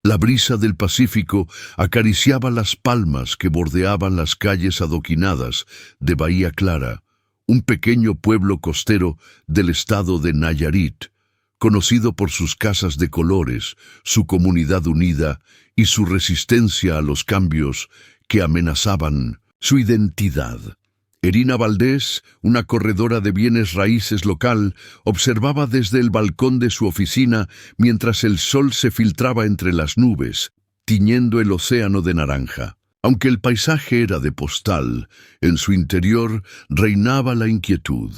La brisa del Pacífico acariciaba las palmas que bordeaban las calles adoquinadas de Bahía Clara, un pequeño pueblo costero del estado de Nayarit, conocido por sus casas de colores, su comunidad unida y su resistencia a los cambios que amenazaban su identidad. Erina Valdés, una corredora de bienes raíces local, observaba desde el balcón de su oficina mientras el sol se filtraba entre las nubes, tiñendo el océano de naranja. Aunque el paisaje era de postal, en su interior reinaba la inquietud.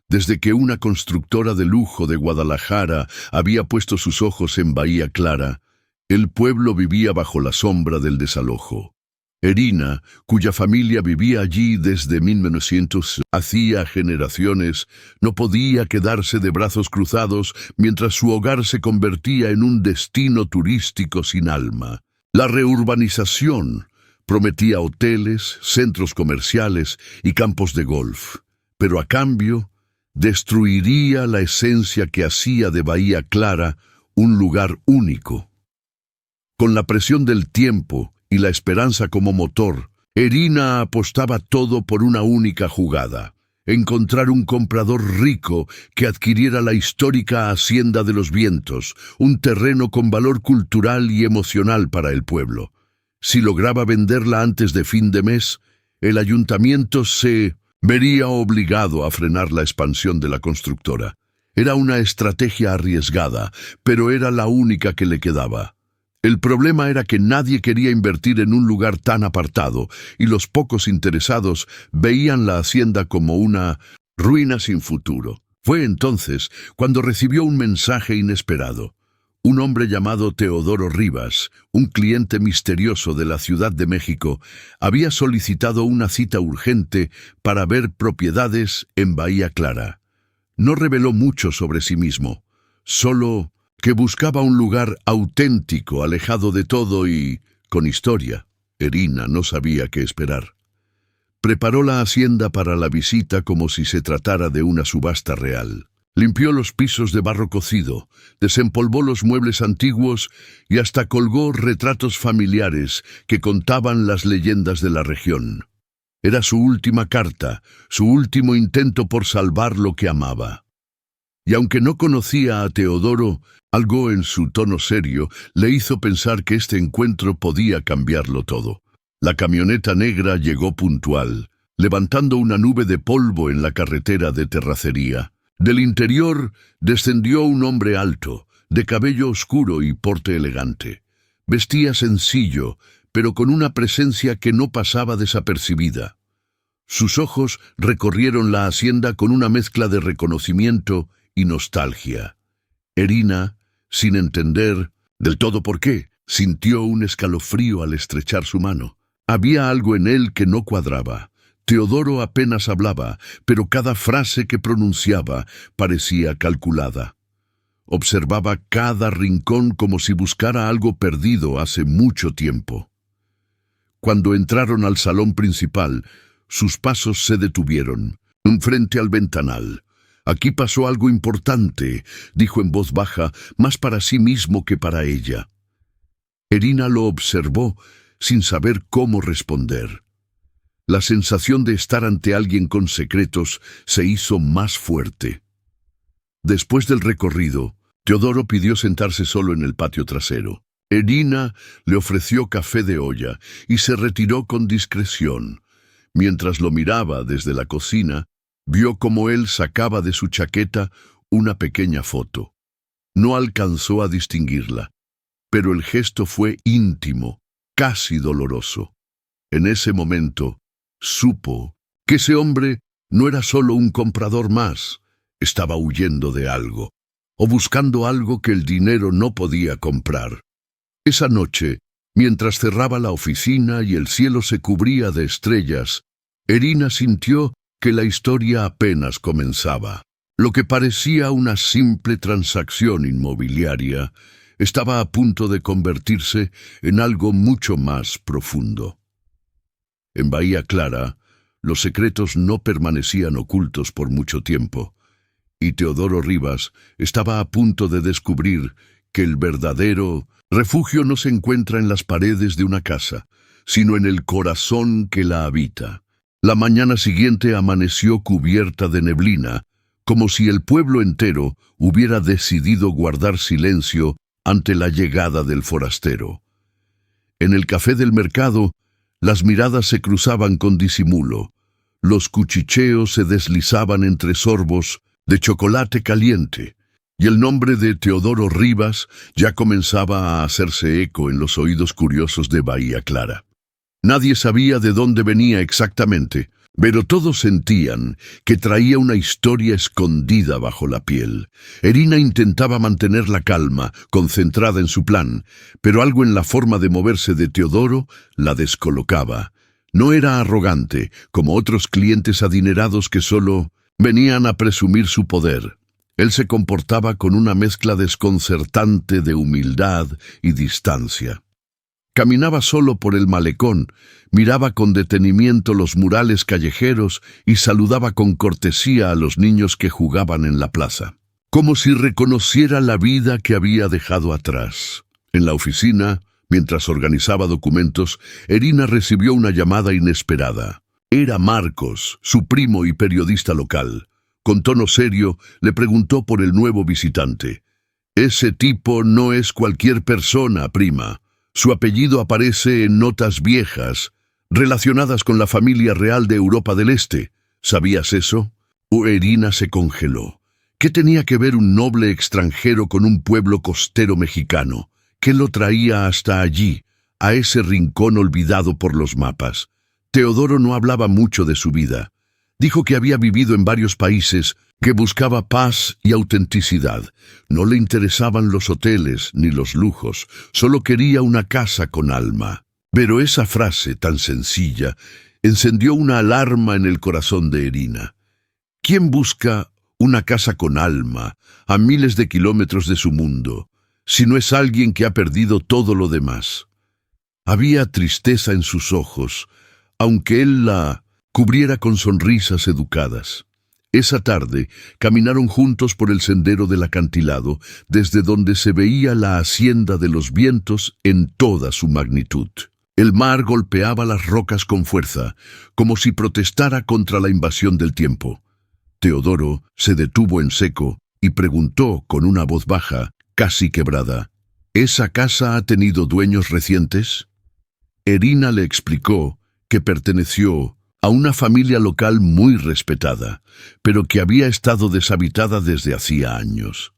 Desde que una constructora de lujo de Guadalajara había puesto sus ojos en Bahía Clara, el pueblo vivía bajo la sombra del desalojo. Erina, cuya familia vivía allí desde 1900, hacía generaciones, no podía quedarse de brazos cruzados mientras su hogar se convertía en un destino turístico sin alma. La reurbanización prometía hoteles, centros comerciales y campos de golf, pero a cambio destruiría la esencia que hacía de Bahía Clara un lugar único. Con la presión del tiempo y la esperanza como motor, Erina apostaba todo por una única jugada: encontrar un comprador rico que adquiriera la histórica Hacienda de los Vientos, un terreno con valor cultural y emocional para el pueblo. Si lograba venderla antes de fin de mes, el ayuntamiento se vería obligado a frenar la expansión de la constructora. Era una estrategia arriesgada, pero era la única que le quedaba. El problema era que nadie quería invertir en un lugar tan apartado, y los pocos interesados veían la hacienda como una ruina sin futuro. Fue entonces cuando recibió un mensaje inesperado. Un hombre llamado Teodoro Rivas, un cliente misterioso de la Ciudad de México, había solicitado una cita urgente para ver propiedades en Bahía Clara. No reveló mucho sobre sí mismo, solo que buscaba un lugar auténtico, alejado de todo y con historia. Erina no sabía qué esperar. Preparó la hacienda para la visita como si se tratara de una subasta real. Limpió los pisos de barro cocido, desempolvó los muebles antiguos y hasta colgó retratos familiares que contaban las leyendas de la región. Era su última carta, su último intento por salvar lo que amaba. Y aunque no conocía a Teodoro, algo en su tono serio le hizo pensar que este encuentro podía cambiarlo todo. La camioneta negra llegó puntual, levantando una nube de polvo en la carretera de terracería. Del interior descendió un hombre alto, de cabello oscuro y porte elegante. Vestía sencillo, pero con una presencia que no pasaba desapercibida. Sus ojos recorrieron la hacienda con una mezcla de reconocimiento y nostalgia. Erina, sin entender del todo por qué, sintió un escalofrío al estrechar su mano. Había algo en él que no cuadraba. Teodoro apenas hablaba, pero cada frase que pronunciaba parecía calculada. Observaba cada rincón como si buscara algo perdido hace mucho tiempo. Cuando entraron al salón principal, sus pasos se detuvieron, frente al ventanal. «Aquí pasó algo importante», dijo en voz baja, más para sí mismo que para ella. Erina lo observó sin saber cómo responder. La sensación de estar ante alguien con secretos se hizo más fuerte. Después del recorrido, Teodoro pidió sentarse solo en el patio trasero. Erina le ofreció café de olla y se retiró con discreción. Mientras lo miraba desde la cocina, vio cómo él sacaba de su chaqueta una pequeña foto. No alcanzó a distinguirla, pero el gesto fue íntimo, casi doloroso. En ese momento, supo que ese hombre no era solo un comprador más, estaba huyendo de algo, o buscando algo que el dinero no podía comprar. Esa noche, mientras cerraba la oficina y el cielo se cubría de estrellas, Erina sintió que la historia apenas comenzaba. Lo que parecía una simple transacción inmobiliaria estaba a punto de convertirse en algo mucho más profundo. En Bahía Clara, los secretos no permanecían ocultos por mucho tiempo, y Teodoro Rivas estaba a punto de descubrir que el verdadero refugio no se encuentra en las paredes de una casa, sino en el corazón que la habita. La mañana siguiente amaneció cubierta de neblina, como si el pueblo entero hubiera decidido guardar silencio ante la llegada del forastero. En el café del mercado, las miradas se cruzaban con disimulo. Los cuchicheos se deslizaban entre sorbos de chocolate caliente, y el nombre de Teodoro Rivas ya comenzaba a hacerse eco en los oídos curiosos de Bahía Clara. Nadie sabía de dónde venía exactamente, pero todos sentían que traía una historia escondida bajo la piel. Erina intentaba mantener la calma, concentrada en su plan, pero algo en la forma de moverse de Teodoro la descolocaba. No era arrogante, como otros clientes adinerados que solo venían a presumir su poder. Él se comportaba con una mezcla desconcertante de humildad y distancia. Caminaba solo por el malecón, miraba con detenimiento los murales callejeros y saludaba con cortesía a los niños que jugaban en la plaza, como si reconociera la vida que había dejado atrás. En la oficina, mientras organizaba documentos, Erina recibió una llamada inesperada. Era Marcos, su primo y periodista local. Con tono serio, le preguntó por el nuevo visitante. «Ese tipo no es cualquier persona, prima. Su apellido aparece en notas viejas, relacionadas con la familia real de Europa del Este. ¿Sabías eso?» Erina se congeló. ¿Qué tenía que ver un noble extranjero con un pueblo costero mexicano? ¿Qué lo traía hasta allí, a ese rincón olvidado por los mapas? Teodoro no hablaba mucho de su vida. Dijo que había vivido en varios países, que buscaba paz y autenticidad. No le interesaban los hoteles ni los lujos, solo quería una casa con alma. Pero esa frase tan sencilla encendió una alarma en el corazón de Erina. ¿Quién busca una casa con alma a miles de kilómetros de su mundo, si no es alguien que ha perdido todo lo demás? Había tristeza en sus ojos, aunque él la cubriera con sonrisas educadas. Esa tarde caminaron juntos por el sendero del acantilado, desde donde se veía la hacienda de los vientos en toda su magnitud. El mar golpeaba las rocas con fuerza, como si protestara contra la invasión del tiempo. Teodoro se detuvo en seco y preguntó con una voz baja, casi quebrada, ¿esa casa ha tenido dueños recientes? Erina le explicó que perteneció a una familia local muy respetada, pero que había estado deshabitada desde hacía años.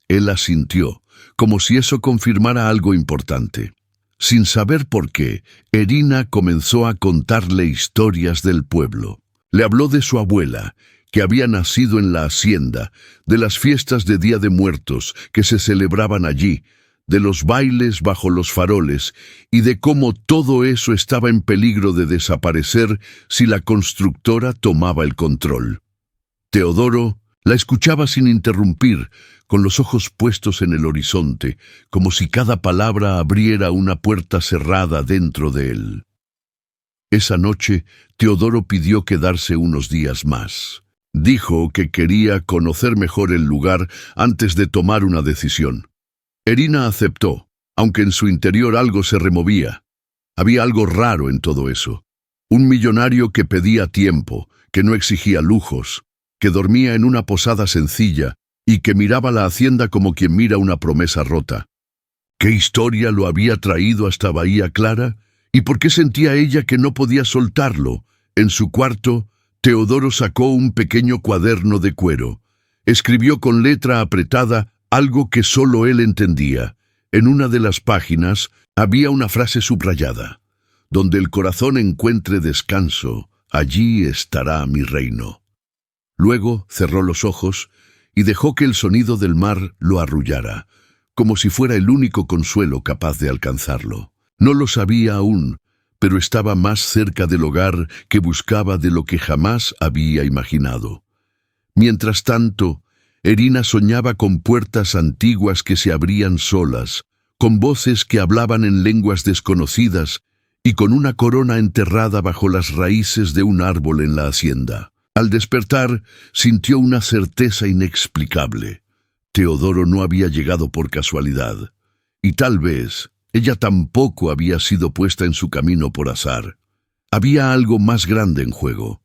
Él asintió, como si eso confirmara algo importante. Sin saber por qué, Erina comenzó a contarle historias del pueblo. Le habló de su abuela, que había nacido en la hacienda, de las fiestas de Día de Muertos que se celebraban allí, de los bailes bajo los faroles y de cómo todo eso estaba en peligro de desaparecer si la constructora tomaba el control. Teodoro la escuchaba sin interrumpir, con los ojos puestos en el horizonte, como si cada palabra abriera una puerta cerrada dentro de él. Esa noche, Teodoro pidió quedarse unos días más. Dijo que quería conocer mejor el lugar antes de tomar una decisión. Erina aceptó, aunque en su interior algo se removía. Había algo raro en todo eso. Un millonario que pedía tiempo, que no exigía lujos, que dormía en una posada sencilla y que miraba la hacienda como quien mira una promesa rota. ¿Qué historia lo había traído hasta Bahía Clara? ¿Y por qué sentía ella que no podía soltarlo? En su cuarto, Teodoro sacó un pequeño cuaderno de cuero. Escribió con letra apretada algo que solo él entendía. En una de las páginas había una frase subrayada: «Donde el corazón encuentre descanso, allí estará mi reino». Luego cerró los ojos y dejó que el sonido del mar lo arrullara, como si fuera el único consuelo capaz de alcanzarlo. No lo sabía aún, pero estaba más cerca del hogar que buscaba de lo que jamás había imaginado. Mientras tanto, Erina soñaba con puertas antiguas que se abrían solas, con voces que hablaban en lenguas desconocidas y con una corona enterrada bajo las raíces de un árbol en la hacienda. Al despertar, sintió una certeza inexplicable. Teodoro no había llegado por casualidad, y tal vez ella tampoco había sido puesta en su camino por azar. Había algo más grande en juego,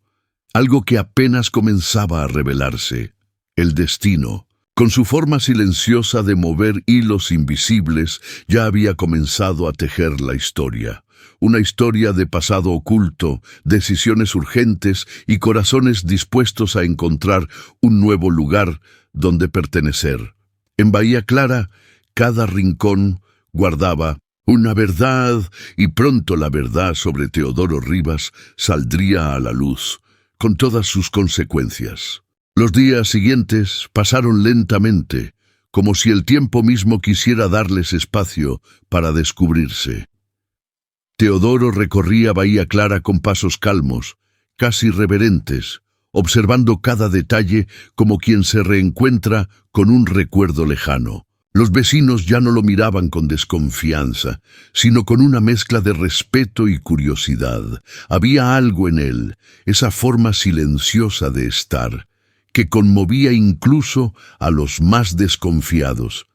algo que apenas comenzaba a revelarse: el destino. Con su forma silenciosa de mover hilos invisibles, ya había comenzado a tejer la historia. Una historia de pasado oculto, decisiones urgentes y corazones dispuestos a encontrar un nuevo lugar donde pertenecer. En Bahía Clara, cada rincón guardaba una verdad, y pronto la verdad sobre Teodoro Rivas saldría a la luz, con todas sus consecuencias. Los días siguientes pasaron lentamente, como si el tiempo mismo quisiera darles espacio para descubrirse. Teodoro recorría Bahía Clara con pasos calmos, casi reverentes, observando cada detalle como quien se reencuentra con un recuerdo lejano. Los vecinos ya no lo miraban con desconfianza, sino con una mezcla de respeto y curiosidad. Había algo en él, esa forma silenciosa de estar, que conmovía incluso a los más desconfiados.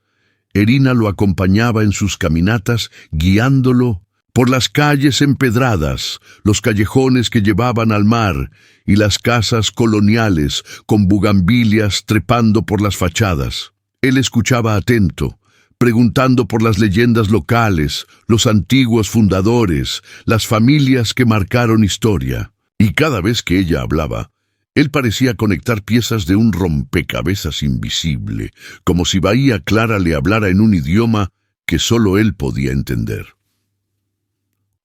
Erina lo acompañaba en sus caminatas, guiándolo por las calles empedradas, los callejones que llevaban al mar y las casas coloniales con bugambilias trepando por las fachadas. Él escuchaba atento, preguntando por las leyendas locales, los antiguos fundadores, las familias que marcaron historia. Y cada vez que ella hablaba, él parecía conectar piezas de un rompecabezas invisible, como si Bahía Clara le hablara en un idioma que solo él podía entender.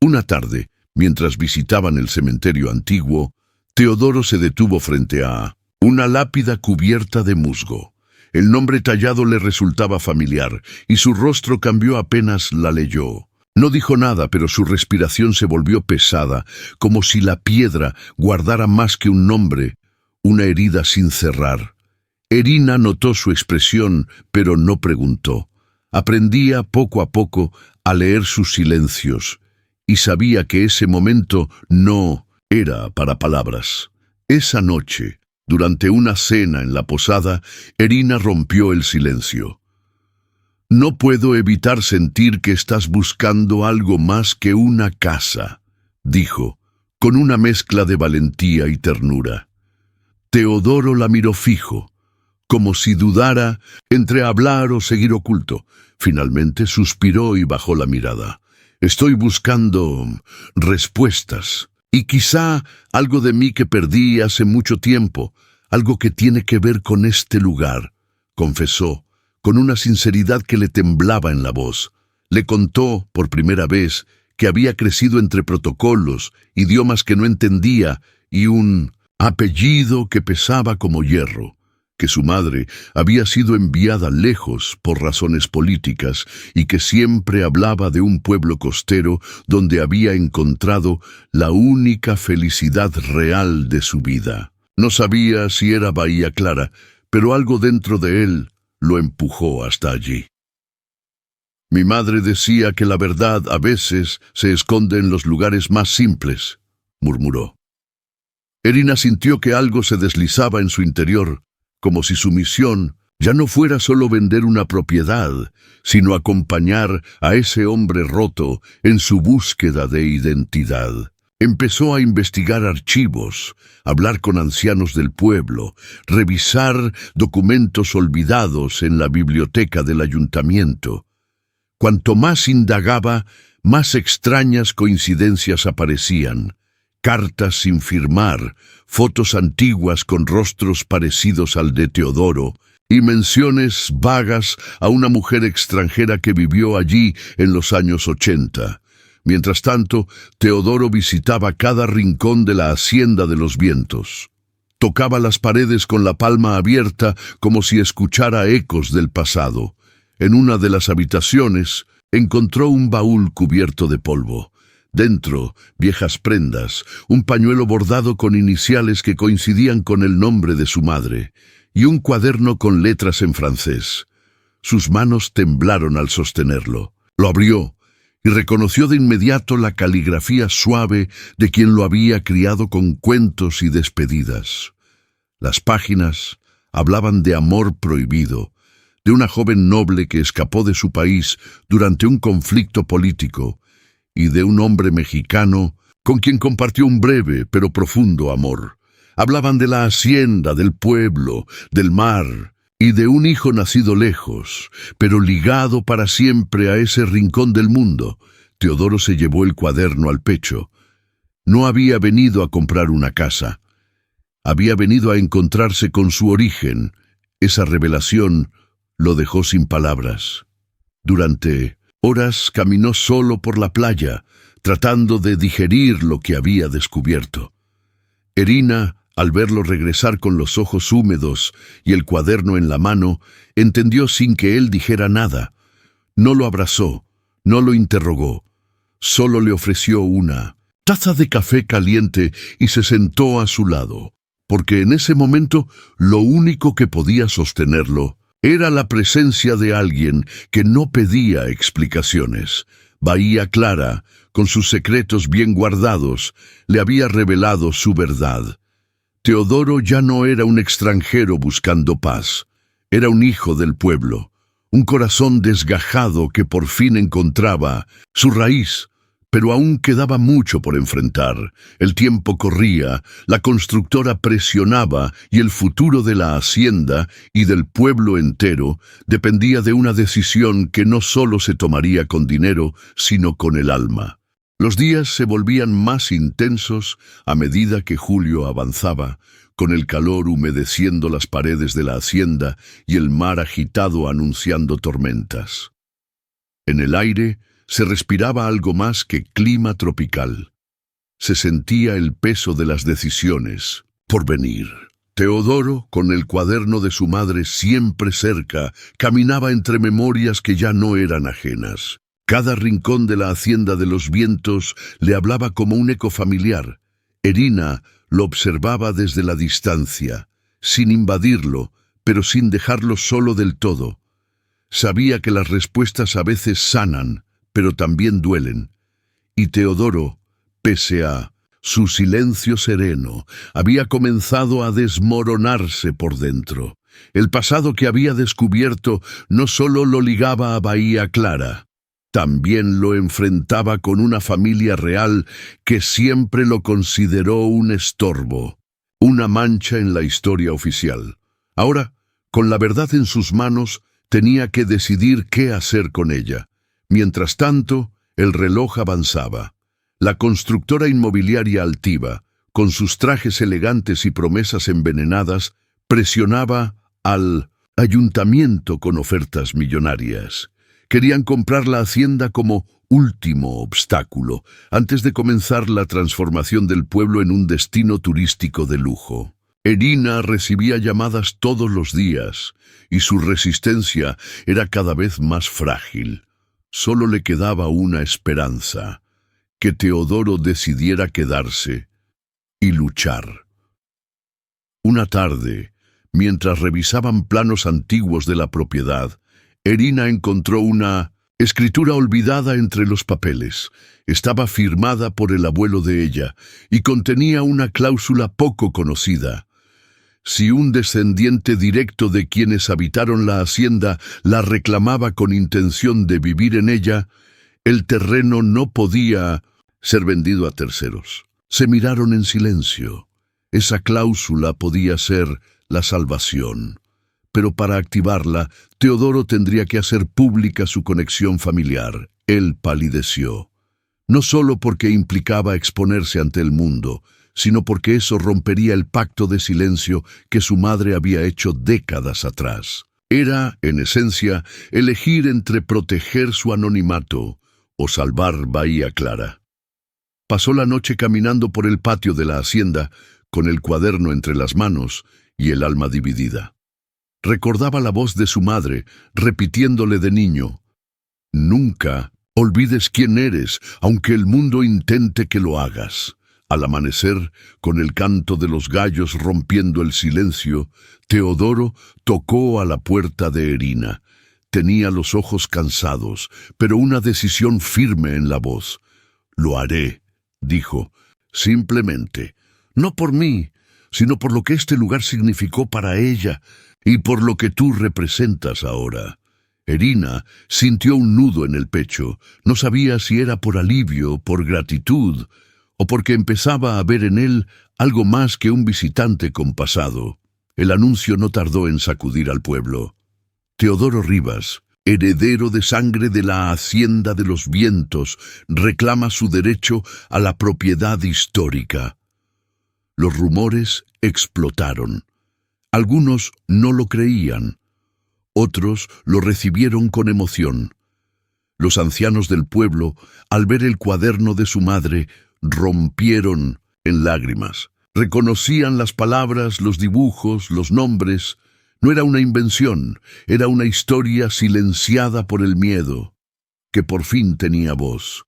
Una tarde, mientras visitaban el cementerio antiguo, Teodoro se detuvo frente a una lápida cubierta de musgo. El nombre tallado le resultaba familiar, y su rostro cambió apenas la leyó. No dijo nada, pero su respiración se volvió pesada, como si la piedra guardara más que un nombre, una herida sin cerrar. Erina notó su expresión, pero no preguntó. Aprendía poco a poco a leer sus silencios, y sabía que ese momento no era para palabras. Esa noche, durante una cena en la posada, Erina rompió el silencio. «No puedo evitar sentir que estás buscando algo más que una casa», dijo, con una mezcla de valentía y ternura. Teodoro la miró fijo, como si dudara entre hablar o seguir oculto. Finalmente suspiró y bajó la mirada. «Estoy buscando respuestas. Y quizá algo de mí que perdí hace mucho tiempo, algo que tiene que ver con este lugar», confesó, con una sinceridad que le temblaba en la voz. Le contó, por primera vez, que había crecido entre protocolos, idiomas que no entendía y un apellido que pesaba como hierro, que su madre había sido enviada lejos por razones políticas y que siempre hablaba de un pueblo costero donde había encontrado la única felicidad real de su vida. No sabía si era Bahía Clara, pero algo dentro de él lo empujó hasta allí. «Mi madre decía que la verdad a veces se esconde en los lugares más simples», murmuró. Erina sintió que algo se deslizaba en su interior, como si su misión ya no fuera solo vender una propiedad, sino acompañar a ese hombre roto en su búsqueda de identidad. Empezó a investigar archivos, hablar con ancianos del pueblo, revisar documentos olvidados en la biblioteca del ayuntamiento. Cuanto más indagaba, más extrañas coincidencias aparecían. Cartas sin firmar, fotos antiguas con rostros parecidos al de Teodoro, y menciones vagas a una mujer extranjera que vivió allí en los años 80. Mientras tanto, Teodoro visitaba cada rincón de la Hacienda de los Vientos. Tocaba las paredes con la palma abierta como si escuchara ecos del pasado. En una de las habitaciones encontró un baúl cubierto de polvo. Dentro, viejas prendas, un pañuelo bordado con iniciales que coincidían con el nombre de su madre, y un cuaderno con letras en francés. Sus manos temblaron al sostenerlo. Lo abrió y reconoció de inmediato la caligrafía suave de quien lo había criado con cuentos y despedidas. Las páginas hablaban de amor prohibido, de una joven noble que escapó de su país durante un conflicto político y de un hombre mexicano con quien compartió un breve pero profundo amor. Hablaban de la hacienda, del pueblo, del mar y de un hijo nacido lejos, pero ligado para siempre a ese rincón del mundo. Teodoro se llevó el cuaderno al pecho. No había venido a comprar una casa. Había venido a encontrarse con su origen. Esa revelación lo dejó sin palabras. Durante horas caminó solo por la playa, tratando de digerir lo que había descubierto. Erina, al verlo regresar con los ojos húmedos y el cuaderno en la mano, entendió sin que él dijera nada. No lo abrazó, no lo interrogó, solo le ofreció una taza de café caliente y se sentó a su lado, porque en ese momento lo único que podía sostenerlo era la presencia de alguien que no pedía explicaciones. Bahía Clara, con sus secretos bien guardados, le había revelado su verdad. Teodoro ya no era un extranjero buscando paz, era un hijo del pueblo, un corazón desgajado que por fin encontraba su raíz. Pero aún quedaba mucho por enfrentar. El tiempo corría, la constructora presionaba y el futuro de la hacienda y del pueblo entero dependía de una decisión que no solo se tomaría con dinero, sino con el alma. Los días se volvían más intensos a medida que julio avanzaba, con el calor humedeciendo las paredes de la hacienda y el mar agitado anunciando tormentas. En el aire se respiraba algo más que clima tropical. Se sentía el peso de las decisiones por venir. Teodoro, con el cuaderno de su madre siempre cerca, caminaba entre memorias que ya no eran ajenas. Cada rincón de la Hacienda de los Vientos le hablaba como un eco familiar. Erina lo observaba desde la distancia, sin invadirlo, pero sin dejarlo solo del todo. Sabía que las respuestas a veces sanan, pero también duelen. Y Teodoro, pese a su silencio sereno, había comenzado a desmoronarse por dentro. El pasado que había descubierto no solo lo ligaba a Bahía Clara, también lo enfrentaba con una familia real que siempre lo consideró un estorbo, una mancha en la historia oficial. Ahora, con la verdad en sus manos, tenía que decidir qué hacer con ella. Mientras tanto, el reloj avanzaba. La constructora inmobiliaria altiva, con sus trajes elegantes y promesas envenenadas, presionaba al ayuntamiento con ofertas millonarias. Querían comprar la hacienda como último obstáculo, antes de comenzar la transformación del pueblo en un destino turístico de lujo. Erina recibía llamadas todos los días, y su resistencia era cada vez más frágil. Solo le quedaba una esperanza, que Teodoro decidiera quedarse y luchar. Una tarde, mientras revisaban planos antiguos de la propiedad, Erina encontró una escritura olvidada entre los papeles. Estaba firmada por el abuelo de ella y contenía una cláusula poco conocida. Si un descendiente directo de quienes habitaron la hacienda la reclamaba con intención de vivir en ella, el terreno no podía ser vendido a terceros. Se miraron en silencio. Esa cláusula podía ser la salvación. Pero para activarla, Teodoro tendría que hacer pública su conexión familiar. Él palideció. No solo porque implicaba exponerse ante el mundo, sino porque eso rompería el pacto de silencio que su madre había hecho décadas atrás. Era, en esencia, elegir entre proteger su anonimato o salvar Bahía Clara. Pasó la noche caminando por el patio de la hacienda, con el cuaderno entre las manos y el alma dividida. Recordaba la voz de su madre, repitiéndole de niño: «Nunca olvides quién eres, aunque el mundo intente que lo hagas». Al amanecer, con el canto de los gallos rompiendo el silencio, Teodoro tocó a la puerta de Erina. Tenía los ojos cansados, pero una decisión firme en la voz. «Lo haré», dijo, «simplemente, no por mí, sino por lo que este lugar significó para ella. y por lo que tú representas ahora. Erina sintió un nudo en el pecho. No sabía si era por alivio, por gratitud, o porque empezaba a ver en él algo más que un visitante con pasado. El anuncio no tardó en sacudir al pueblo. Teodoro Rivas, heredero de sangre de la Hacienda de los Vientos, reclama su derecho a la propiedad histórica. Los rumores explotaron. Algunos no lo creían. Otros lo recibieron con emoción. Los ancianos del pueblo, al ver el cuaderno de su madre, rompieron en lágrimas. Reconocían las palabras, los dibujos, los nombres. No era una invención, era una historia silenciada por el miedo, que por fin tenía voz.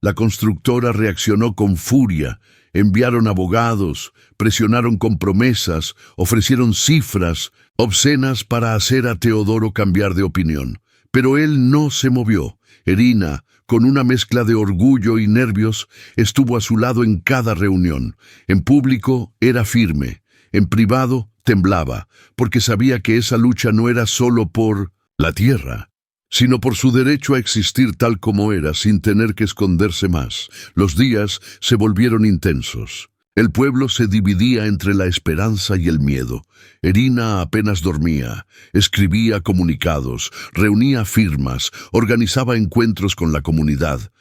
La constructora reaccionó con furia. Enviaron abogados, presionaron con promesas, ofrecieron cifras obscenas para hacer a Teodoro cambiar de opinión. Pero él no se movió. Erina, con una mezcla de orgullo y nervios, estuvo a su lado en cada reunión. En público era firme, en privado temblaba, porque sabía que esa lucha no era solo por la tierra, sino por su derecho a existir tal como era, sin tener que esconderse más. Los días se volvieron intensos. El pueblo se dividía entre la esperanza y el miedo. Erina apenas dormía, escribía comunicados, reunía firmas, organizaba encuentros con la comunidad.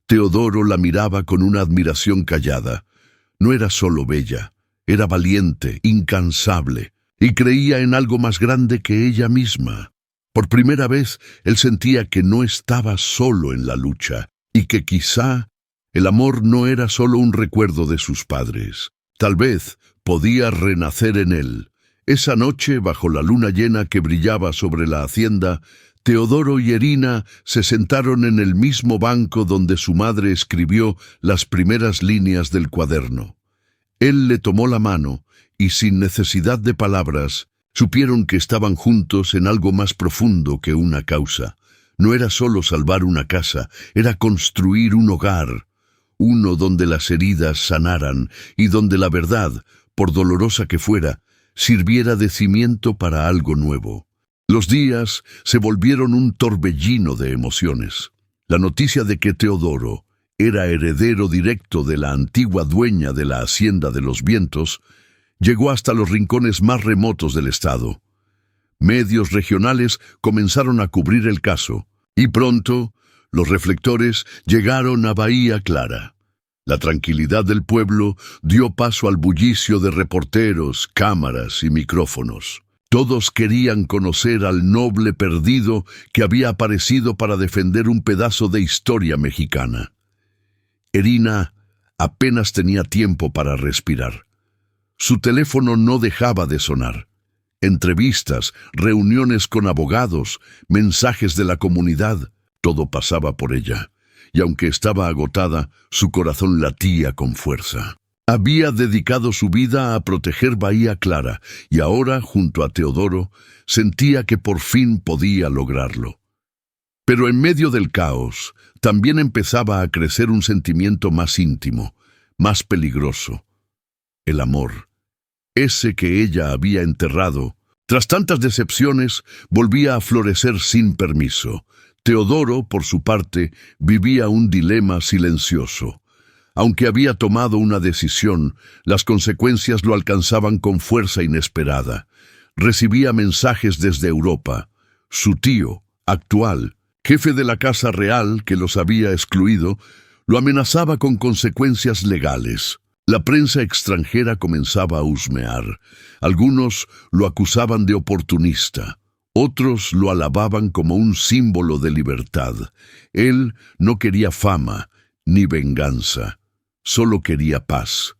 Teodoro la miraba con una admiración callada. No era solo bella, era valiente, incansable, y creía en algo más grande que ella misma. Por primera vez, él sentía que no estaba solo en la lucha, y que quizá el amor no era solo un recuerdo de sus padres. Tal vez podía renacer en él. Esa noche, bajo la luna llena que brillaba sobre la hacienda, Teodoro y Erina se sentaron en el mismo banco donde su madre escribió las primeras líneas del cuaderno. Él le tomó la mano, y sin necesidad de palabras, supieron que estaban juntos en algo más profundo que una causa. No era solo salvar una casa, era construir un hogar, uno donde las heridas sanaran y donde la verdad, por dolorosa que fuera, sirviera de cimiento para algo nuevo. Los días se volvieron un torbellino de emociones. La noticia de que Teodoro era heredero directo de la antigua dueña de la Hacienda de los Vientos llegó hasta los rincones más remotos del estado. Medios regionales comenzaron a cubrir el caso, y pronto los reflectores llegaron a Bahía Clara. La tranquilidad del pueblo dio paso al bullicio de reporteros, cámaras y micrófonos. Todos querían conocer al noble perdido que había aparecido para defender un pedazo de historia mexicana. Erina apenas tenía tiempo para respirar. Su teléfono no dejaba de sonar. Entrevistas, reuniones con abogados, mensajes de la comunidad, todo pasaba por ella. Y aunque estaba agotada, su corazón latía con fuerza. Había dedicado su vida a proteger Bahía Clara, y ahora, junto a Teodoro, sentía que por fin podía lograrlo. Pero en medio del caos, también empezaba a crecer un sentimiento más íntimo, más peligroso. El amor. Ese que ella había enterrado, tras tantas decepciones, volvía a florecer sin permiso. Teodoro, por su parte, vivía un dilema silencioso. Aunque había tomado una decisión, las consecuencias lo alcanzaban con fuerza inesperada. Recibía mensajes desde Europa. Su tío, actual, jefe de la Casa Real que los había excluido, lo amenazaba con consecuencias legales. La prensa extranjera comenzaba a husmear. Algunos lo acusaban de oportunista. Otros lo alababan como un símbolo de libertad. Él no quería fama ni venganza, solo quería paz.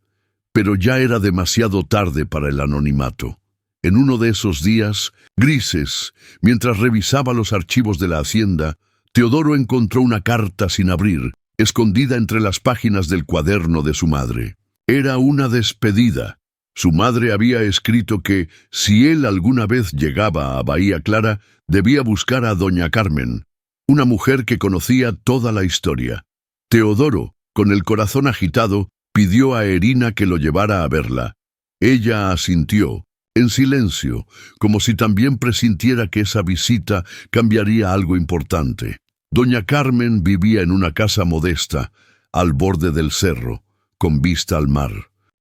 Pero ya era demasiado tarde para el anonimato. En uno de esos días grises, mientras revisaba los archivos de la hacienda, Teodoro encontró una carta sin abrir, escondida entre las páginas del cuaderno de su madre. Era una despedida. Su madre había escrito que, si él alguna vez llegaba a Bahía Clara, debía buscar a doña Carmen, una mujer que conocía toda la historia. Teodoro, con el corazón agitado, pidió a Erina que lo llevara a verla. Ella asintió, en silencio, como si también presintiera que esa visita cambiaría algo importante. Doña Carmen vivía en una casa modesta, al borde del cerro, con vista al mar.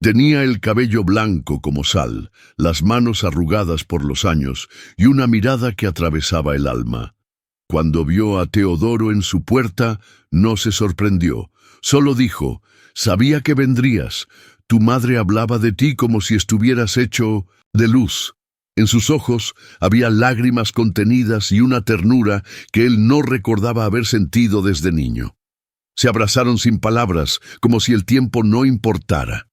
Tenía el cabello blanco como sal, las manos arrugadas por los años y una mirada que atravesaba el alma. Cuando vio a Teodoro en su puerta, no se sorprendió. Solo dijo: «Sabía que vendrías. Tu madre hablaba de ti como si estuvieras hecho de luz». En sus ojos había lágrimas contenidas y una ternura que él no recordaba haber sentido desde niño. Se abrazaron sin palabras, como si el tiempo no importara.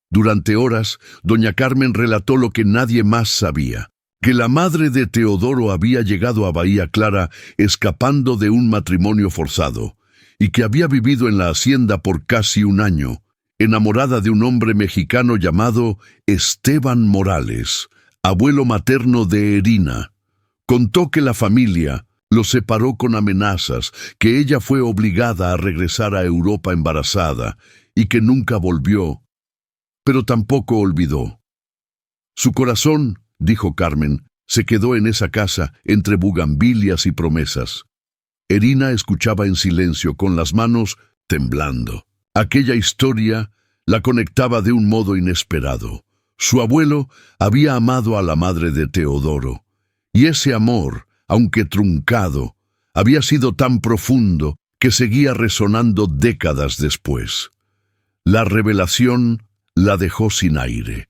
Durante horas, doña Carmen relató lo que nadie más sabía: que la madre de Teodoro había llegado a Bahía Clara escapando de un matrimonio forzado, y que había vivido en la hacienda por casi un año, enamorada de un hombre mexicano llamado Esteban Morales, abuelo materno de Erina. Contó que la familia los separó con amenazas, que ella fue obligada a regresar a Europa embarazada y que nunca volvió, pero tampoco olvidó. Su corazón, dijo Carmen, se quedó en esa casa entre bugambilias y promesas. Erina escuchaba en silencio, con las manos temblando. Aquella historia la conectaba de un modo inesperado. Su abuelo había amado a la madre de Teodoro, y ese amor, aunque truncado, había sido tan profundo que seguía resonando décadas después. La revelación la dejó sin aire.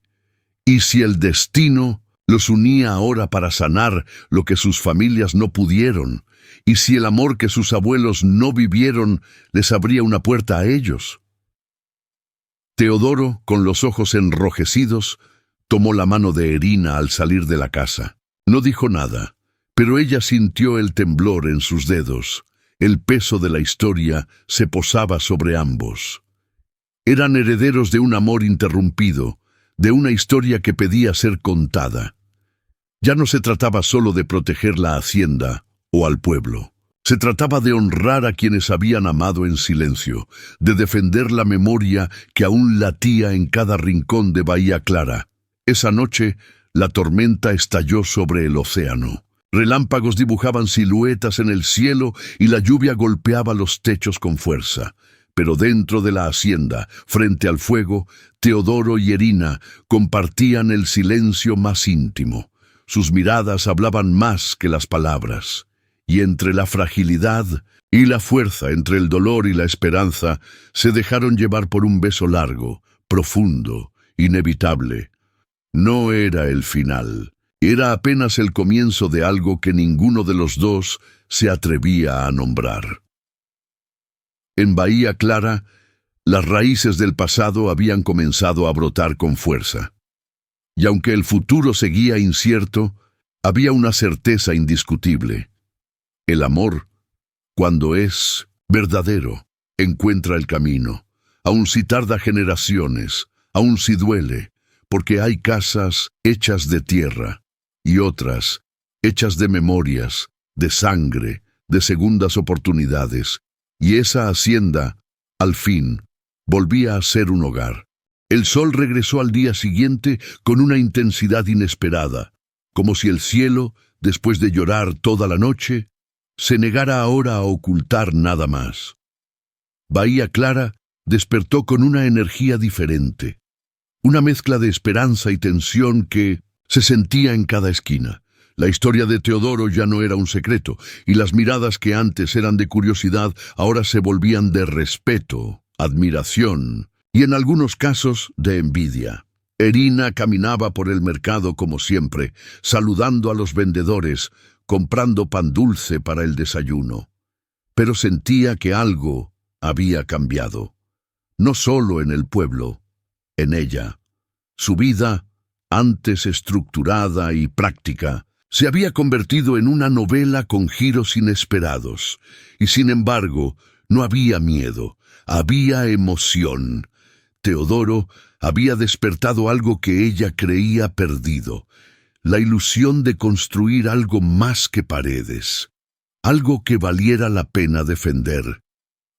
¿Y si el destino los unía ahora para sanar lo que sus familias no pudieron? ¿Y si el amor que sus abuelos no vivieron les abría una puerta a ellos? Teodoro, con los ojos enrojecidos, tomó la mano de Erina al salir de la casa. No dijo nada, pero ella sintió el temblor en sus dedos. El peso de la historia se posaba sobre ambos. Eran herederos de un amor interrumpido, de una historia que pedía ser contada. Ya no se trataba solo de proteger la hacienda o al pueblo. Se trataba de honrar a quienes habían amado en silencio, de defender la memoria que aún latía en cada rincón de Bahía Clara. Esa noche, la tormenta estalló sobre el océano. Relámpagos dibujaban siluetas en el cielo y la lluvia golpeaba los techos con fuerza. Pero dentro de la hacienda, frente al fuego, Teodoro y Erina compartían el silencio más íntimo. Sus miradas hablaban más que las palabras. Y entre la fragilidad y la fuerza, entre el dolor y la esperanza, se dejaron llevar por un beso largo, profundo, inevitable. No era el final, era apenas el comienzo de algo que ninguno de los dos se atrevía a nombrar. En Bahía Clara, las raíces del pasado habían comenzado a brotar con fuerza. Y aunque el futuro seguía incierto, había una certeza indiscutible. El amor, cuando es verdadero, encuentra el camino, aun si tarda generaciones, aun si duele, porque hay casas hechas de tierra y otras hechas de memorias, de sangre, de segundas oportunidades, y esa hacienda, al fin, volvía a ser un hogar. El sol regresó al día siguiente con una intensidad inesperada, como si el cielo, después de llorar toda la noche, se negara ahora a ocultar nada más. Bahía Clara despertó con una energía diferente, una mezcla de esperanza y tensión que se sentía en cada esquina. La historia de Teodoro ya no era un secreto, y las miradas que antes eran de curiosidad ahora se volvían de respeto, admiración y en algunos casos de envidia. Erina caminaba por el mercado como siempre, saludando a los vendedores, comprando pan dulce para el desayuno. Pero sentía que algo había cambiado. No solo en el pueblo, en ella. Su vida, antes estructurada y práctica, se había convertido en una novela con giros inesperados. Y sin embargo, no había miedo, había emoción. Teodoro había despertado algo que ella creía perdido. La ilusión de construir algo más que paredes, algo que valiera la pena defender.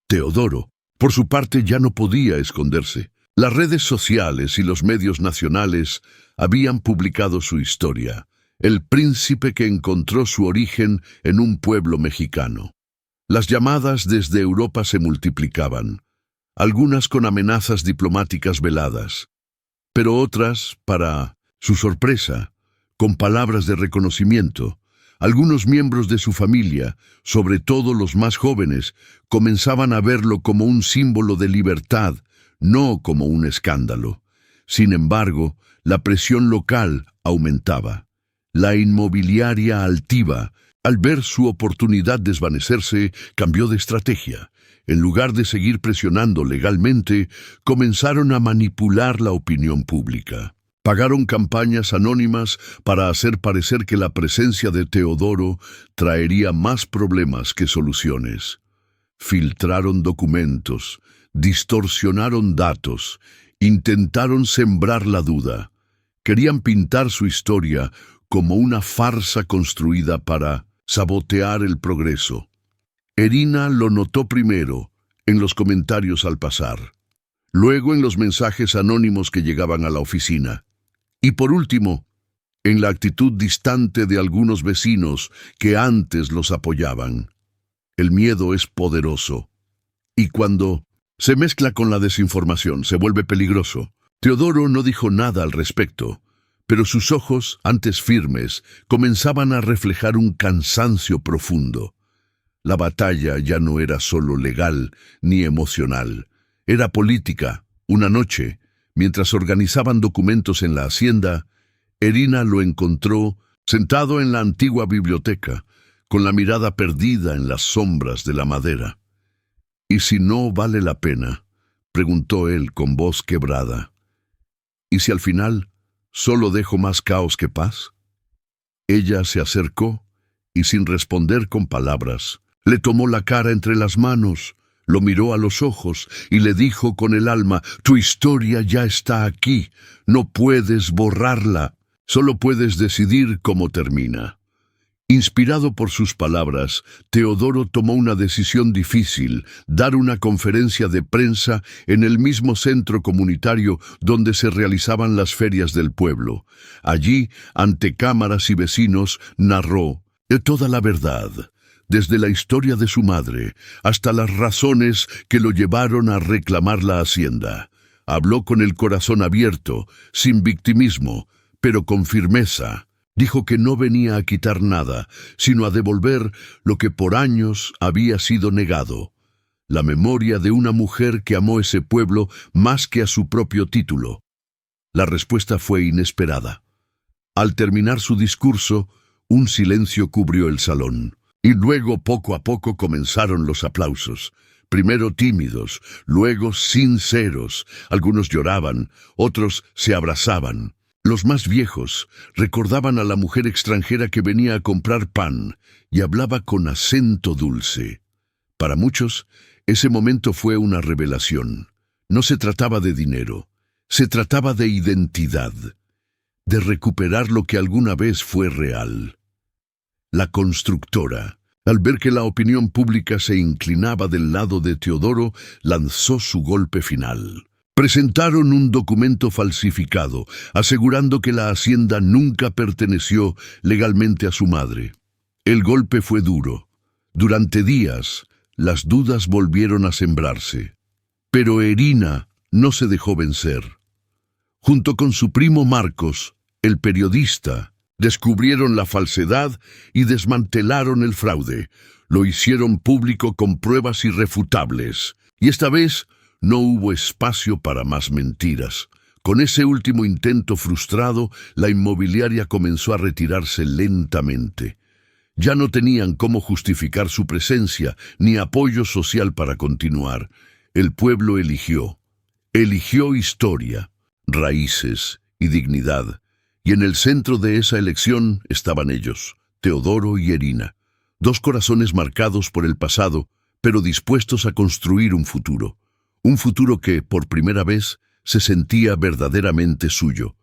Teodoro, por su parte, ya no podía esconderse. Las redes sociales y los medios nacionales habían publicado su historia, el príncipe que encontró su origen en un pueblo mexicano. Las llamadas desde Europa se multiplicaban, algunas con amenazas diplomáticas veladas, pero otras, para su sorpresa, con palabras de reconocimiento. Algunos miembros de su familia, sobre todo los más jóvenes, comenzaban a verlo como un símbolo de libertad, no como un escándalo. Sin embargo, la presión local aumentaba. La inmobiliaria altiva, al ver su oportunidad desvanecerse, cambió de estrategia. En lugar de seguir presionando legalmente, comenzaron a manipular la opinión pública. Pagaron campañas anónimas para hacer parecer que la presencia de Teodoro traería más problemas que soluciones. Filtraron documentos, distorsionaron datos, intentaron sembrar la duda. Querían pintar su historia como una farsa construida para sabotear el progreso. Erina lo notó primero en los comentarios al pasar, luego en los mensajes anónimos que llegaban a la oficina, y por último, en la actitud distante de algunos vecinos que antes los apoyaban. El miedo es poderoso, y cuando se mezcla con la desinformación se vuelve peligroso. Teodoro no dijo nada al respecto, pero sus ojos, antes firmes, comenzaban a reflejar un cansancio profundo. La batalla ya no era solo legal ni emocional, era política. Una noche, mientras organizaban documentos en la hacienda, Erina lo encontró sentado en la antigua biblioteca, con la mirada perdida en las sombras de la madera. «¿Y si no vale la pena?», preguntó él con voz quebrada. «¿Y si al final solo dejo más caos que paz?». Ella se acercó y, sin responder con palabras, le tomó la cara entre las manos, lo miró a los ojos y le dijo con el alma: «Tu historia ya está aquí, no puedes borrarla, solo puedes decidir cómo termina». Inspirado por sus palabras, Teodoro tomó una decisión difícil: dar una conferencia de prensa en el mismo centro comunitario donde se realizaban las ferias del pueblo. Allí, ante cámaras y vecinos, narró toda la verdad, desde la historia de su madre hasta las razones que lo llevaron a reclamar la hacienda. Habló con el corazón abierto, sin victimismo, pero con firmeza. Dijo que no venía a quitar nada, sino a devolver lo que por años había sido negado: la memoria de una mujer que amó ese pueblo más que a su propio título. La respuesta fue inesperada. Al terminar su discurso, un silencio cubrió el salón, y luego poco a poco comenzaron los aplausos. Primero tímidos, luego sinceros. Algunos lloraban, otros se abrazaban. Los más viejos recordaban a la mujer extranjera que venía a comprar pan y hablaba con acento dulce. Para muchos, ese momento fue una revelación. No se trataba de dinero, se trataba de identidad, de recuperar lo que alguna vez fue real. La constructora, al ver que la opinión pública se inclinaba del lado de Teodoro, lanzó su golpe final. Presentaron un documento falsificado, asegurando que la hacienda nunca perteneció legalmente a su madre. El golpe fue duro. Durante días, las dudas volvieron a sembrarse. Pero Erina no se dejó vencer. Junto con su primo Marcos, el periodista, descubrieron la falsedad y desmantelaron el fraude. Lo hicieron público con pruebas irrefutables. Y esta vez no hubo espacio para más mentiras. Con ese último intento frustrado, la inmobiliaria comenzó a retirarse lentamente. Ya no tenían cómo justificar su presencia, ni apoyo social para continuar. El pueblo eligió historia, raíces y dignidad. Y en el centro de esa elección estaban ellos, Teodoro y Erina, dos corazones marcados por el pasado, pero dispuestos a construir un futuro. Un futuro que, por primera vez, se sentía verdaderamente suyo.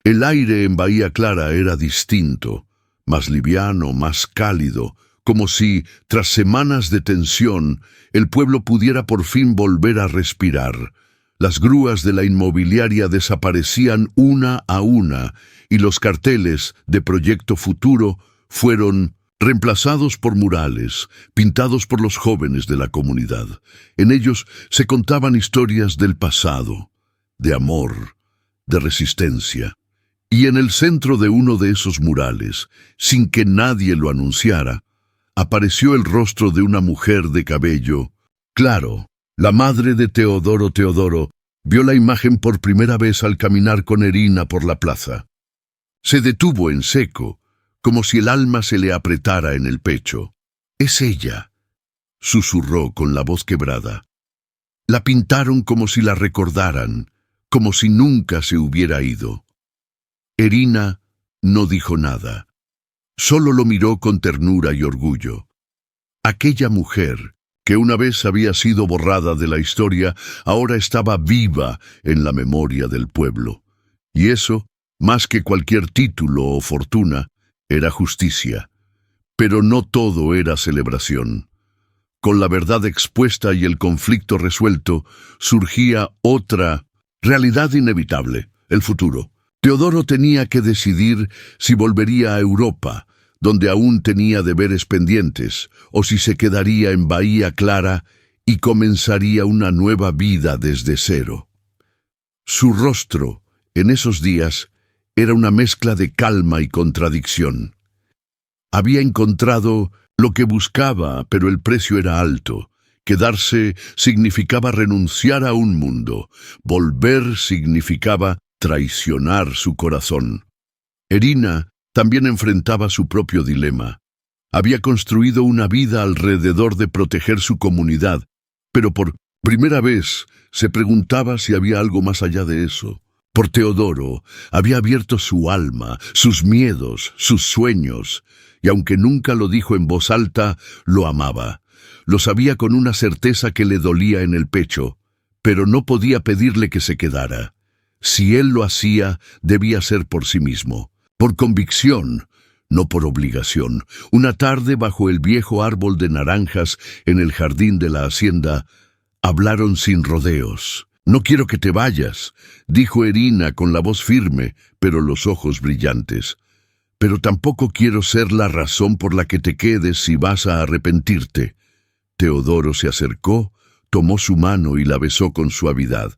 El aire en Bahía Clara era distinto, más liviano, más cálido, como si, tras semanas de tensión, el pueblo pudiera por fin volver a respirar. Las grúas de la inmobiliaria desaparecían una a una y los carteles de Proyecto Futuro fueron reemplazados por murales, pintados por los jóvenes de la comunidad. En ellos se contaban historias del pasado, de amor, de resistencia. Y en el centro de uno de esos murales, sin que nadie lo anunciara, apareció el rostro de una mujer de cabello claro. La madre de Teodoro vio la imagen por primera vez al caminar con Erina por la plaza. Se detuvo en seco, como si el alma se le apretara en el pecho. «Es ella», susurró con la voz quebrada. La pintaron como si la recordaran, como si nunca se hubiera ido. Erina no dijo nada. Solo lo miró con ternura y orgullo. Aquella mujer, que una vez había sido borrada de la historia, ahora estaba viva en la memoria del pueblo. Y eso, más que cualquier título o fortuna, era justicia. Pero no todo era celebración. Con la verdad expuesta y el conflicto resuelto, surgía otra realidad inevitable, el futuro. Teodoro tenía que decidir si volvería a Europa, donde aún tenía deberes pendientes, o si se quedaría en Bahía Clara y comenzaría una nueva vida desde cero. Su rostro, en esos días, era una mezcla de calma y contradicción. Había encontrado lo que buscaba, pero el precio era alto. Quedarse significaba renunciar a un mundo. Volver significaba traicionar su corazón. Erina también enfrentaba su propio dilema. Había construido una vida alrededor de proteger su comunidad, pero por primera vez se preguntaba si había algo más allá de eso. Por Teodoro había abierto su alma, sus miedos, sus sueños, y aunque nunca lo dijo en voz alta, lo amaba. Lo sabía con una certeza que le dolía en el pecho, pero no podía pedirle que se quedara. Si él lo hacía, debía ser por sí mismo. Por convicción, no por obligación. Una tarde, bajo el viejo árbol de naranjas en el jardín de la hacienda, hablaron sin rodeos. «No quiero que te vayas», dijo Erina con la voz firme, pero los ojos brillantes. «Pero tampoco quiero ser la razón por la que te quedes si vas a arrepentirte». Teodoro se acercó, tomó su mano y la besó con suavidad.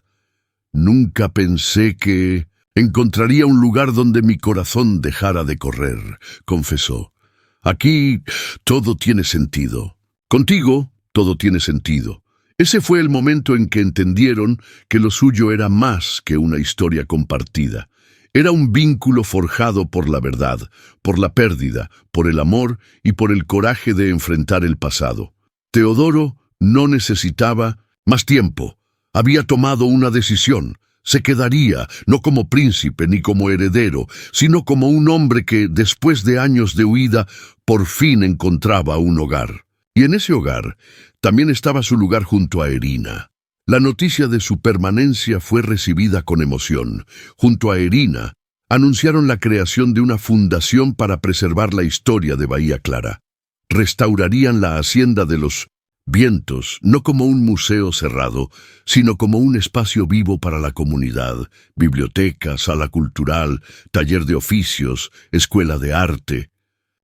«Nunca pensé que encontraría un lugar donde mi corazón dejara de correr», confesó. «Aquí todo tiene sentido. Contigo todo tiene sentido». Ese fue el momento en que entendieron que lo suyo era más que una historia compartida. Era un vínculo forjado por la verdad, por la pérdida, por el amor y por el coraje de enfrentar el pasado. Teodoro no necesitaba más tiempo. Había tomado una decisión. Se quedaría, no como príncipe ni como heredero, sino como un hombre que, después de años de huida, por fin encontraba un hogar. Y en ese hogar también estaba su lugar junto a Erina. La noticia de su permanencia fue recibida con emoción. Junto a Erina, anunciaron la creación de una fundación para preservar la historia de Bahía Clara. Restaurarían la Hacienda de los Vientos, no como un museo cerrado, sino como un espacio vivo para la comunidad, biblioteca, sala cultural, taller de oficios, escuela de arte.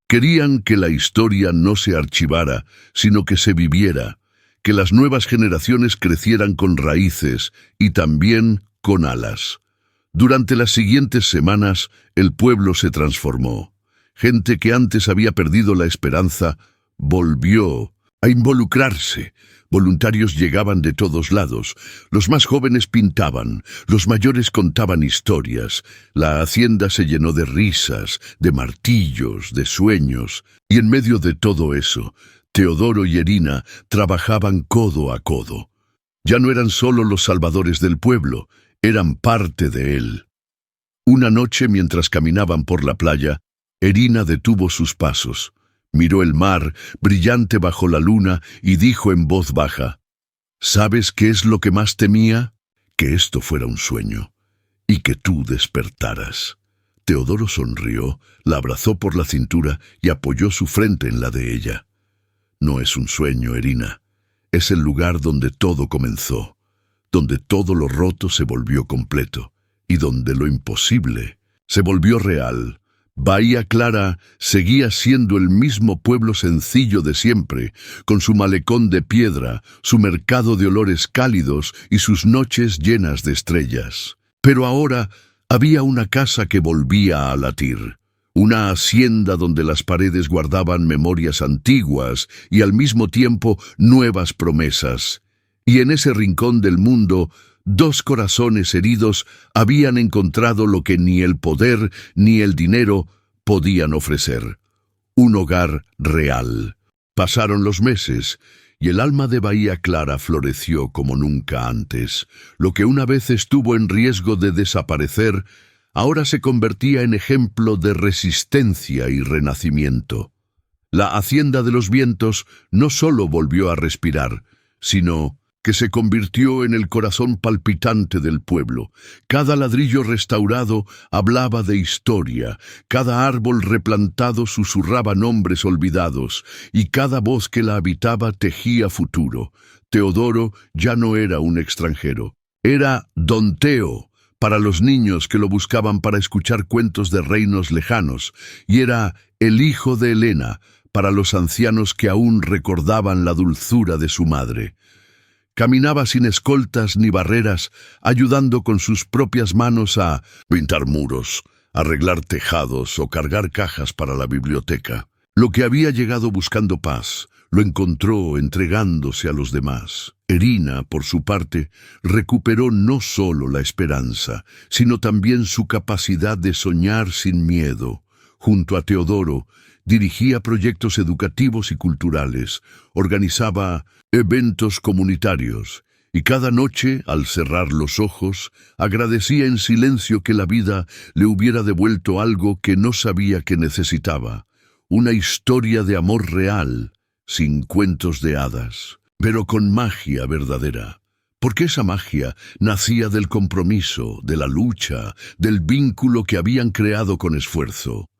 Querían que la historia no se archivara, sino que se viviera, que las nuevas generaciones crecieran con raíces y también con alas. Durante las siguientes semanas, el pueblo se transformó. Gente que antes había perdido la esperanza, volvió a involucrarse. Voluntarios llegaban de todos lados. Los más jóvenes pintaban, los mayores contaban historias. La hacienda se llenó de risas, de martillos, de sueños. Y en medio de todo eso, Teodoro y Erina trabajaban codo a codo. Ya no eran solo los salvadores del pueblo, eran parte de él. Una noche, mientras caminaban por la playa, Erina detuvo sus pasos. Miró el mar, brillante bajo la luna, y dijo en voz baja: «¿Sabes qué es lo que más temía? Que esto fuera un sueño, y que tú despertaras». Teodoro sonrió, la abrazó por la cintura y apoyó su frente en la de ella. «No es un sueño, Erina. Es el lugar donde todo comenzó. donde todo lo roto se volvió completo, y donde lo imposible se volvió real. Bahía Clara seguía siendo el mismo pueblo sencillo de siempre, con su malecón de piedra, su mercado de olores cálidos y sus noches llenas de estrellas. Pero ahora había una casa que volvía a latir, una hacienda donde las paredes guardaban memorias antiguas y al mismo tiempo nuevas promesas. Y en ese rincón del mundo, dos corazones heridos habían encontrado lo que ni el poder ni el dinero podían ofrecer: un hogar real. Pasaron los meses y el alma de Bahía Clara floreció como nunca antes. Lo que una vez estuvo en riesgo de desaparecer, ahora se convertía en ejemplo de resistencia y renacimiento. La Hacienda de los Vientos no solo volvió a respirar, sino que se convirtió en el corazón palpitante del pueblo. Cada ladrillo restaurado hablaba de historia, cada árbol replantado susurraba nombres olvidados, y cada voz que la habitaba tejía futuro. Teodoro ya no era un extranjero, era Don Teo para los niños que lo buscaban para escuchar cuentos de reinos lejanos, y era el hijo de Elena para los ancianos que aún recordaban la dulzura de su madre. Caminaba sin escoltas ni barreras, ayudando con sus propias manos a pintar muros, arreglar tejados o cargar cajas para la biblioteca. Lo que había llegado buscando paz, lo encontró entregándose a los demás. Erina, por su parte, recuperó no solo la esperanza, sino también su capacidad de soñar sin miedo. Junto a Teodoro, dirigía proyectos educativos y culturales, organizaba eventos comunitarios, y cada noche, al cerrar los ojos, agradecía en silencio que la vida le hubiera devuelto algo que no sabía que necesitaba: una historia de amor real, sin cuentos de hadas, pero con magia verdadera. Porque esa magia nacía del compromiso, de la lucha, del vínculo que habían creado con esfuerzo.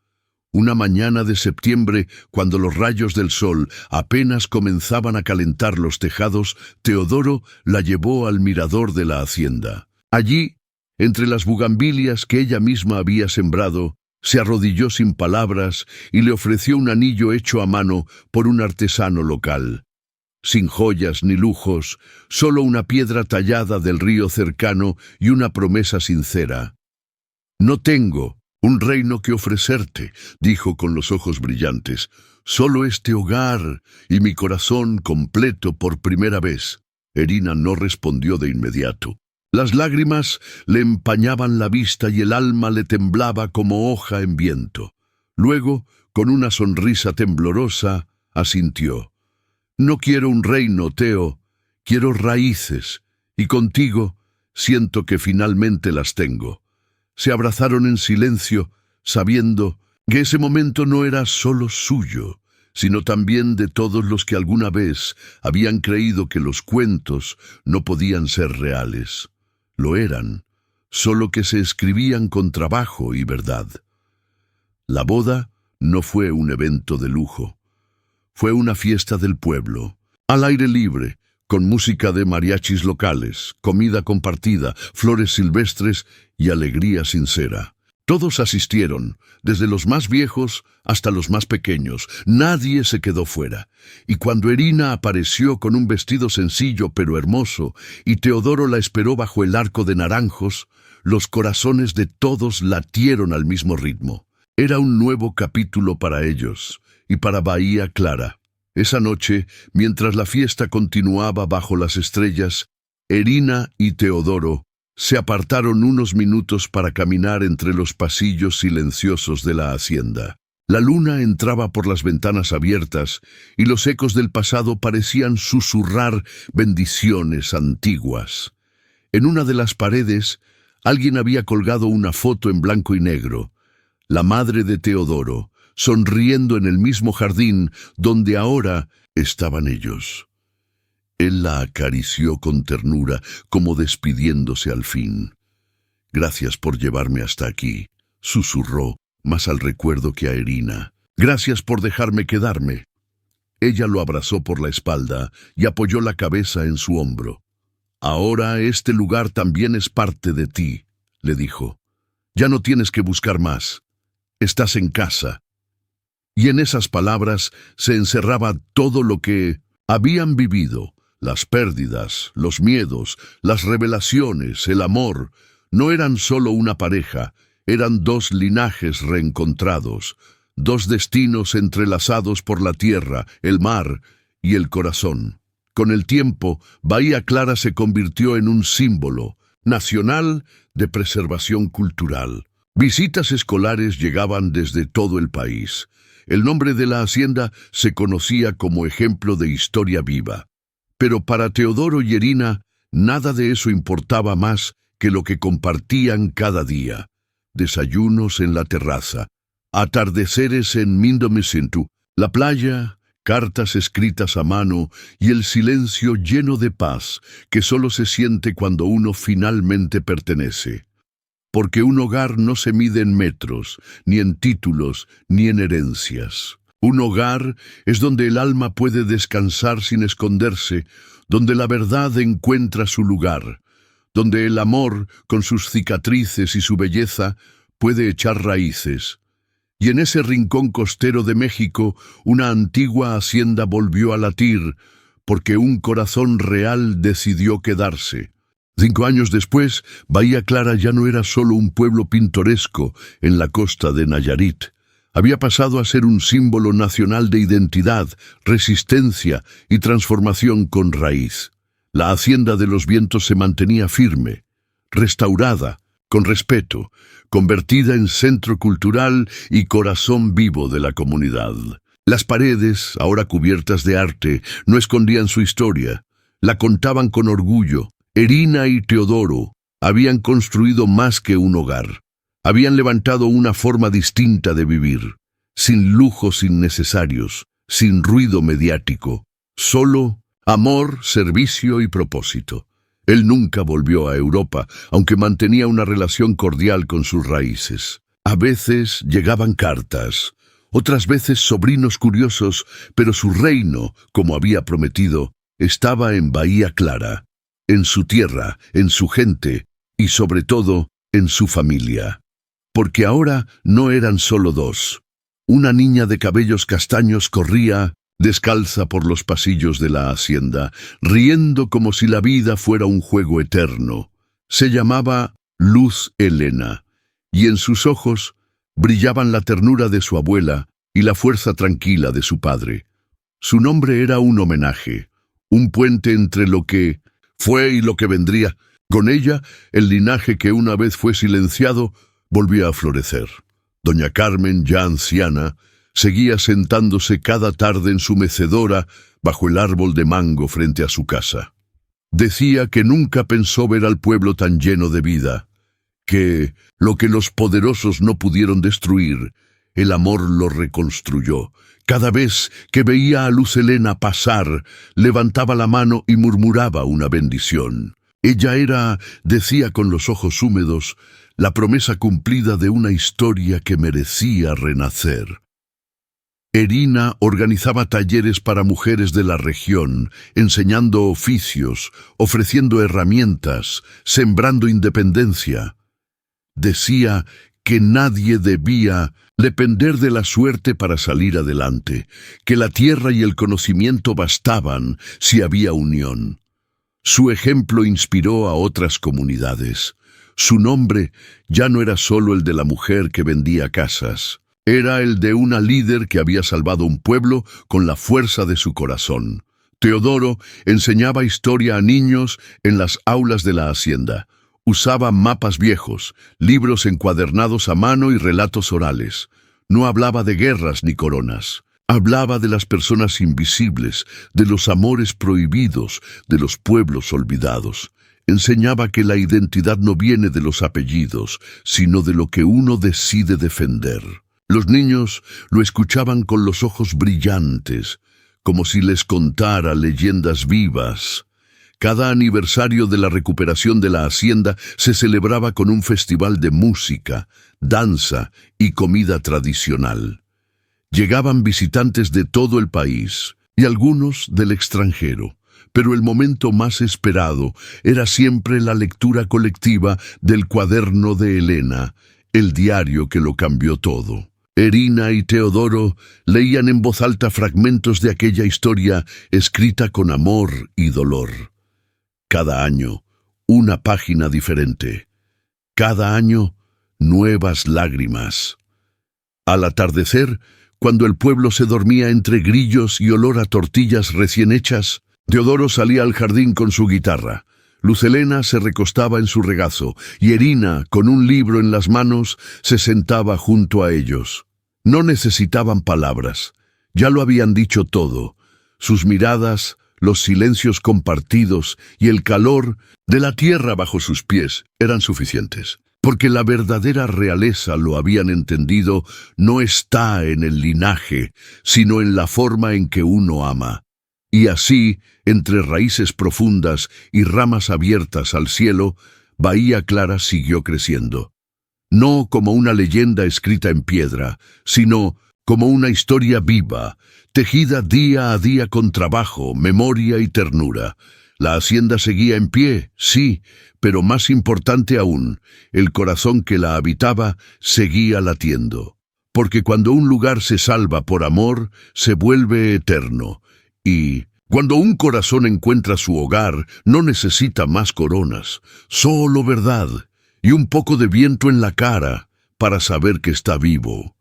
Una mañana de septiembre, cuando los rayos del sol apenas comenzaban a calentar los tejados, Teodoro la llevó al mirador de la hacienda. Allí, entre las bugambilias que ella misma había sembrado, se arrodilló sin palabras y le ofreció un anillo hecho a mano por un artesano local. Sin joyas ni lujos, solo una piedra tallada del río cercano y una promesa sincera. «No tengo un reino que ofrecerte», dijo con los ojos brillantes, «solo este hogar y mi corazón completo por primera vez». Erina no respondió de inmediato. Las lágrimas le empañaban la vista y el alma le temblaba como hoja en viento. Luego, con una sonrisa temblorosa, asintió. «No quiero un reino, Teo, quiero raíces, y contigo siento que finalmente las tengo». Se abrazaron en silencio, sabiendo que ese momento no era solo suyo, sino también de todos los que alguna vez habían creído que los cuentos no podían ser reales. Lo eran, solo que se escribían con trabajo y verdad. La boda no fue un evento de lujo. Fue una fiesta del pueblo, al aire libre, con música de mariachis locales, comida compartida, flores silvestres y alegría sincera. Todos asistieron, desde los más viejos hasta los más pequeños. Nadie se quedó fuera. Y cuando Erina apareció con un vestido sencillo pero hermoso, y Teodoro la esperó bajo el arco de naranjos, los corazones de todos latieron al mismo ritmo. Era un nuevo capítulo para ellos, y para Bahía Clara. Esa noche, mientras la fiesta continuaba bajo las estrellas, Erina y Teodoro se apartaron unos minutos para caminar entre los pasillos silenciosos de la hacienda. La luna entraba por las ventanas abiertas y los ecos del pasado parecían susurrar bendiciones antiguas. En una de las paredes, alguien había colgado una foto en blanco y negro. La madre de Teodoro, sonriendo en el mismo jardín donde ahora estaban ellos. Él la acarició con ternura, como despidiéndose al fin. «Gracias por llevarme hasta aquí», susurró, más al recuerdo que a Erina. «Gracias por dejarme quedarme». Ella lo abrazó por la espalda y apoyó la cabeza en su hombro. Ahora este lugar también es parte de ti, le dijo. Ya no tienes que buscar más. Estás en casa. Y en esas palabras se encerraba todo lo que habían vivido, las pérdidas, los miedos, las revelaciones, el amor. No eran solo una pareja, eran dos linajes reencontrados, dos destinos entrelazados por la tierra, el mar y el corazón. Con el tiempo, Bahía Clara se convirtió en un símbolo nacional de preservación cultural. Visitas escolares llegaban desde todo el país. El nombre de la hacienda se conocía como ejemplo de historia viva. Pero para Teodoro y Erina, nada de eso importaba más que lo que compartían cada día. Desayunos en la terraza, atardeceres en Mindomesintu, la playa, cartas escritas a mano y el silencio lleno de paz que solo se siente cuando uno finalmente pertenece. Porque un hogar no se mide en metros, ni en títulos, ni en herencias. Un hogar es donde el alma puede descansar sin esconderse, donde la verdad encuentra su lugar, donde el amor, con sus cicatrices y su belleza, puede echar raíces. Y en ese rincón costero de México, una antigua hacienda volvió a latir, porque un corazón real decidió quedarse. 5 años después, Bahía Clara ya no era solo un pueblo pintoresco en la costa de Nayarit. Había pasado a ser un símbolo nacional de identidad, resistencia y transformación con raíz. La Hacienda de los Vientos se mantenía firme, restaurada, con respeto, convertida en centro cultural y corazón vivo de la comunidad. Las paredes, ahora cubiertas de arte, no escondían su historia, la contaban con orgullo. Erina y Teodoro habían construido más que un hogar. Habían levantado una forma distinta de vivir, sin lujos innecesarios, sin ruido mediático, solo amor, servicio y propósito. Él nunca volvió a Europa, aunque mantenía una relación cordial con sus raíces. A veces llegaban cartas, otras veces sobrinos curiosos, pero su reino, como había prometido, estaba en Bahía Clara, en su tierra, en su gente y sobre todo en su familia. Porque ahora no eran solo dos. Una niña de cabellos castaños corría descalza por los pasillos de la hacienda, riendo como si la vida fuera un juego eterno. Se llamaba Luz Helena, y en sus ojos brillaban la ternura de su abuela y la fuerza tranquila de su padre. Su nombre era un homenaje, un puente entre lo que fue y lo que vendría. Con ella, el linaje que una vez fue silenciado volvía a florecer. Doña Carmen, ya anciana, seguía sentándose cada tarde en su mecedora bajo el árbol de mango frente a su casa. Decía que nunca pensó ver al pueblo tan lleno de vida, que lo que los poderosos no pudieron destruir, el amor lo reconstruyó. Cada vez que veía a Luz Helena pasar, levantaba la mano y murmuraba una bendición. Ella era, decía con los ojos húmedos, la promesa cumplida de una historia que merecía renacer. Erina organizaba talleres para mujeres de la región, enseñando oficios, ofreciendo herramientas, sembrando independencia. Decía que nadie debía depender de la suerte para salir adelante, que la tierra y el conocimiento bastaban si había unión. Su ejemplo inspiró a otras comunidades. Su nombre ya no era solo el de la mujer que vendía casas. Era el de una líder que había salvado un pueblo con la fuerza de su corazón. Teodoro enseñaba historia a niños en las aulas de la hacienda. Usaba mapas viejos, libros encuadernados a mano y relatos orales. No hablaba de guerras ni coronas. Hablaba de las personas invisibles, de los amores prohibidos, de los pueblos olvidados. Enseñaba que la identidad no viene de los apellidos, sino de lo que uno decide defender. Los niños lo escuchaban con los ojos brillantes, como si les contara leyendas vivas. Cada aniversario de la recuperación de la hacienda se celebraba con un festival de música, danza y comida tradicional. Llegaban visitantes de todo el país y algunos del extranjero, Pero el momento más esperado era siempre la lectura colectiva del cuaderno de Elena, el diario que lo cambió todo. Irina y Teodoro leían en voz alta fragmentos de aquella historia escrita con amor y dolor. Cada año, una página diferente. Cada año, nuevas lágrimas. Al atardecer, cuando el pueblo se dormía entre grillos y olor a tortillas recién hechas, Teodoro salía al jardín con su guitarra. Luz Helena se recostaba en su regazo y Irina, con un libro en las manos, se sentaba junto a ellos. No necesitaban palabras, ya lo habían dicho todo. Sus miradas, los silencios compartidos y el calor de la tierra bajo sus pies eran suficientes. Porque la verdadera realeza, lo habían entendido, no está en el linaje, sino en la forma en que uno ama. Y así, entre raíces profundas y ramas abiertas al cielo, Bahía Clara siguió creciendo. No como una leyenda escrita en piedra, sino como una historia viva, tejida día a día con trabajo, memoria y ternura. La hacienda seguía en pie, sí, pero más importante aún, el corazón que la habitaba seguía latiendo. Porque cuando un lugar se salva por amor, se vuelve eterno. Y cuando un corazón encuentra su hogar, no necesita más coronas, solo verdad y un poco de viento en la cara para saber que está vivo.